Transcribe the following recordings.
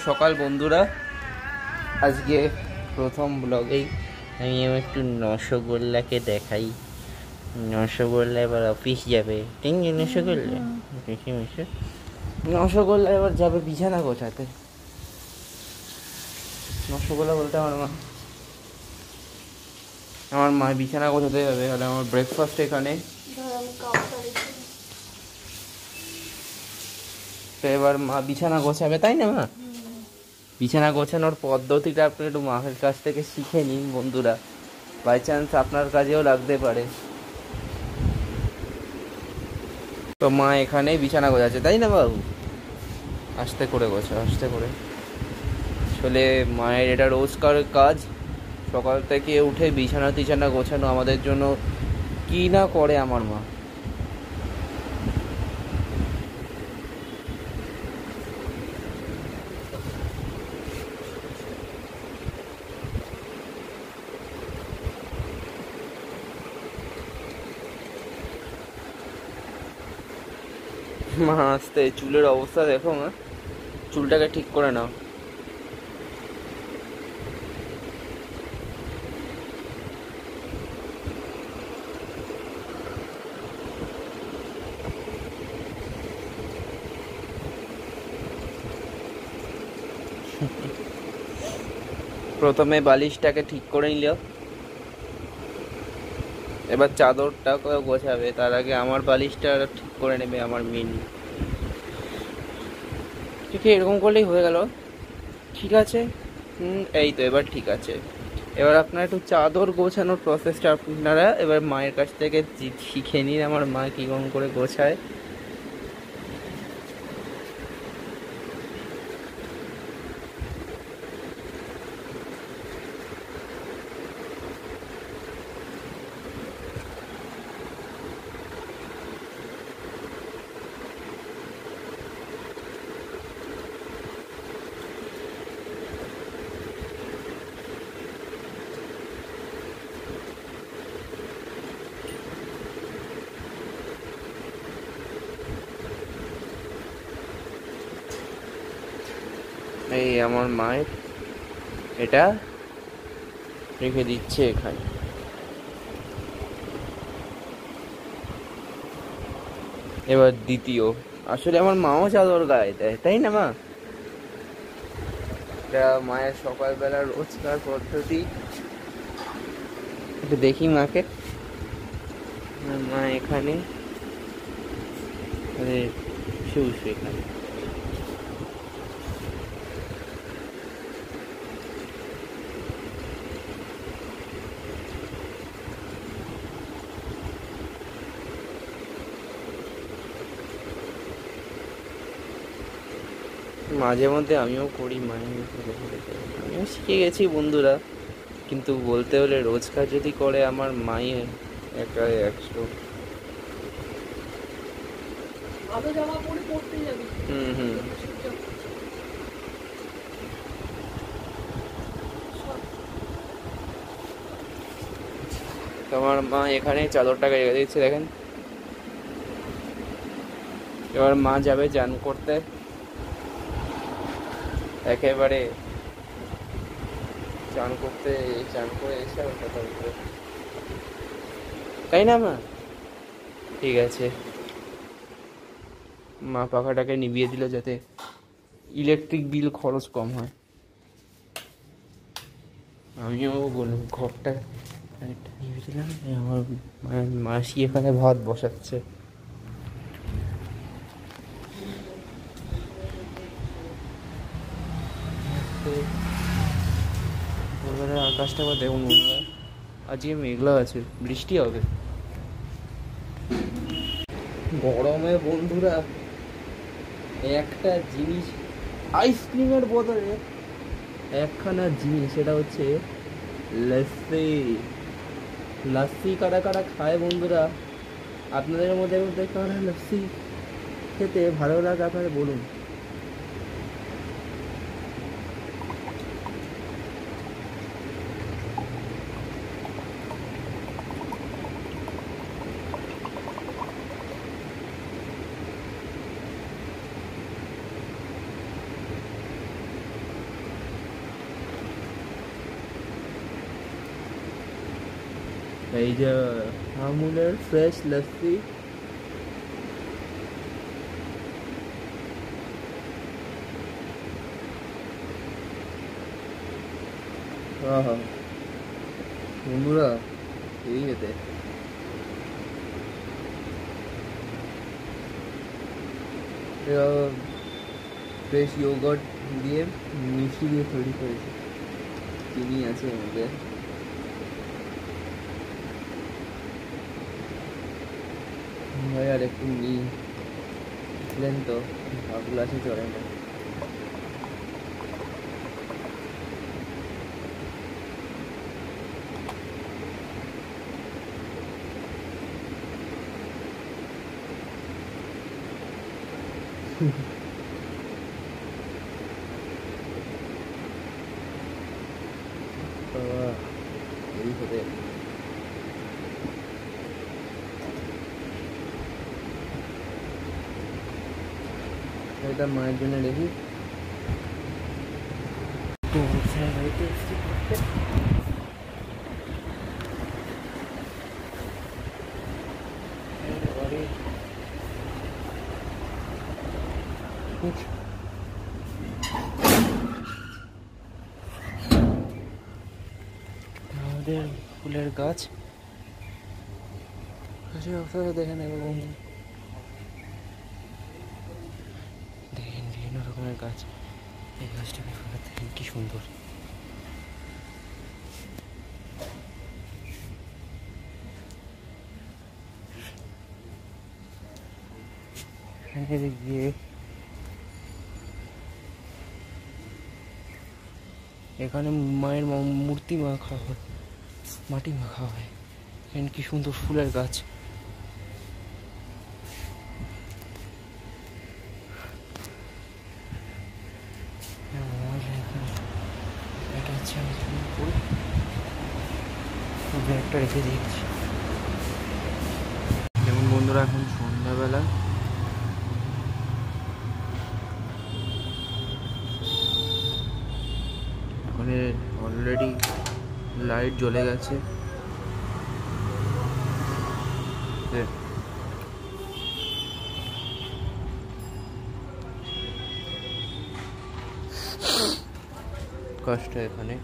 সকাল বন্ধুরা। আজকে প্রথম ব্লগেই আমি একটু রসগোল্লাকে দেখাই। রসগোল্লা এবার অফিস যাবে, ঠিক রসগোল্লা রসগোল্লা এবার যাবে বিছানা গোছাতে। রসগোল্লা বলতে আমার মা বিছানা গোছাতে যাবে। তাহলে আমার ব্রেকফাস্ট এখানে। তো এবার মা বিছানা গোছাবে, তাই না মা? বিছানা গোছানোর পদ্ধতিটা আপনি একটু মায়ের কাছ থেকে শিখে নিন বন্ধুরা, বাই চান্স আপনার কাজেও লাগতে পারে। তো মা এখানে বিছানা গোছাচ্ছে, তাই না বাবু? আস্তে করে গোছা, আস্তে করে। আসলে মায়ের এটা রোজকার কাজ। সকাল থেকে উঠে বিছানা টিছানা গোছানো আমাদের জন্য কি না করে আমার মা। মা আস্তে, চুলের অবস্থা দেখো মা, চুলটাকে ঠিক করে নাও। প্রথমে বালিশটাকে ঠিক করে নিল, এবার চাদরটা গোছাবে। তার আগে আমার বালিশটা ঠিক করে নেবে আমার মিনি। ঠিক এরকম করলেই হয়ে গেল, ঠিক আছে। এই তো এবার ঠিক আছে। এবার আপনারা একটু চাদর গোছানোর প্রসেসটা আপনারা এবার মায়ের কাছ থেকে শিখে নিন, আমার মা কীরকম করে গোছায়। এই আমার মায়ের এটা রেখে দিচ্ছে এখানে। এবার দ্বিতীয়, আসলে আমার মাও চাদর গায়ে দেয়, তাই না মা? এটা মায়ের সকালবেলা রোজকার পদ্ধতি। একটু দেখি মাকে। মা এখানে এখানে মাঝে মধ্যে আমিও করি, আমিও শিখে গেছি বন্ধুরা। কিন্তু বলতে হলে রোজকার যদি করে আমার মায়ের একটা 100। হুম। তোমার মা এখানে চাদরটাকে রেখে দিচ্ছে, দেখেন। এবার মা যাবে চান করতে, একেবারে চান করে এসে আবার কথা বলবে, তাই না মা? ঠিক আছে। মা পাখাটাকে নিভিয়ে দিল যাতে ইলেকট্রিক বিল খরচ কম হয়। আমিও বললাম ঘরটা নিভিয়ে দিলাম। আমার মাসি এখানে ভাত বসাচ্ছে। আকাশটা আবার দেখুন বন্ধুরা, আজকে মেঘলা আছে, বৃষ্টি হবে। গরমে বন্ধুরা একটা জিনিস, আইসক্রিমের বদলে একখানা জিনিস, সেটা হচ্ছে লস্যি। লস্যি কারা কারা খায় বন্ধুরা? আপনাদের মধ্যে কারা লস্যি খেতে ভালো লাগে আপনারা বলুন। এই যে আমুলের ফ্রেশ লস্যি, বন্ধুরা এই যেতে ফ্রেশ ইয়োগার্ট দিয়ে মিষ্টি দিয়ে তৈরি করেছে, চিনি আছে এর মধ্যে। ভাই আর একটু নিই, বুঝলেন তো, ভাবগুলো আছে চলে না। এই হতে এটা মায়ের জন্য রেখি। আমাদের ফুলের গাছ দেখেন, এরকম দেখেন বিভিন্ন রকমের গাছ। এই গাছটাকে দেখেন কি সুন্দর। গিয়ে এখানে মায়ের মূর্তি মাখা হয়, মাটি মাখা হয়। এখানে কি সুন্দর ফুলের গাছ। এটা হচ্ছে আমি ব্যাগটা রেখে দিয়েছি। যেমন বন্ধুরা এখন সন্ধ্যাবেলা, ওখানে অলরেডি লাইট জ্বলে গেছে। কষ্ট এখানে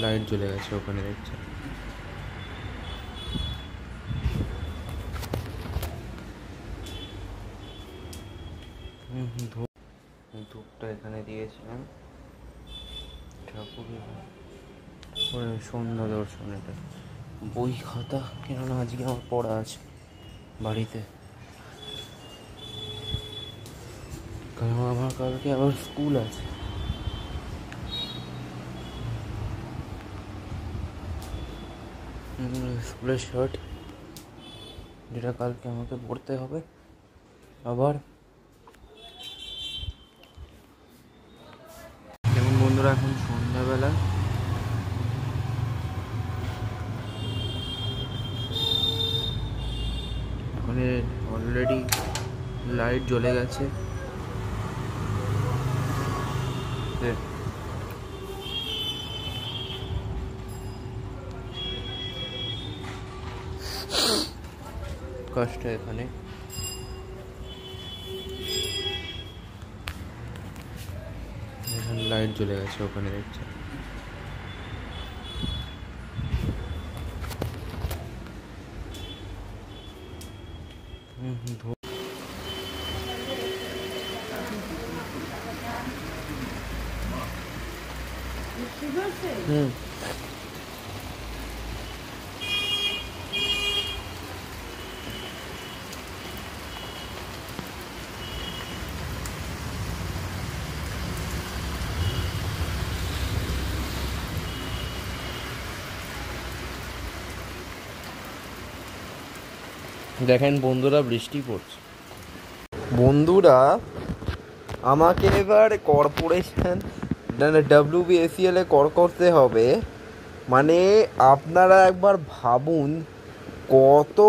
লাইট জ্বলে গেছে, ওখানে দেখছে। ধূপটা এখানে দিয়েছিলাম, ঠাকুর সন্ধ্যা দর্শন। এটা বই খাতা, কেননা আজকে আমার পড়া আছে বাড়িতে, কারণ আমার কালকে আবার স্কুল আছে। স্কুলের শার্ট, যেটা কালকে আমাকে পড়তে হবে আবার। যেমন বন্ধুরা এখন সন্ধ্যাবেলা, ওখানে অলরেডি লাইট জ্বলে গেছে। কষ্ট এখানে লাইট জ্বলে গেছে, ওখানে দেখছে। দেখেন বন্ধুরা, বৃষ্টি পড়ছে। বন্ধুরা আমাকে এবার কর্পোরেশন WBSCL এ কর করতে হবে। মানে আপনারা একবার ভাবুন কত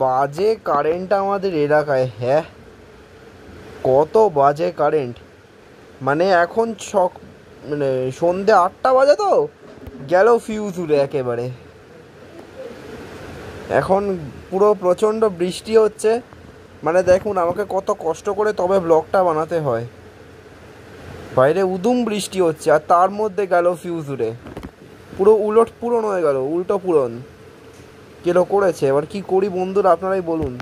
বাজে কারেন্ট আমাদের এলাকায়। হ্যাঁ, কত বাজে কারেন্ট। মানে এখন মানে সন্ধে 8টা বাজে তো গেল ফিউজ উড়ে একেবারে। এখন পুরো প্রচণ্ড বৃষ্টি হচ্ছে, মানে দেখুন আমাকে কত কষ্ট করে তবে ব্লগটা বানাতে হয়। বাইরে উদুম বৃষ্টি হচ্ছে আর তার মধ্যে গেল ফিউজ উড়ে, পুরো উলট পূরণ হয়ে গেল, উল্টো পূরণ কেলো করেছে। এবার কি করি বন্ধুরা আপনারাই বলুন।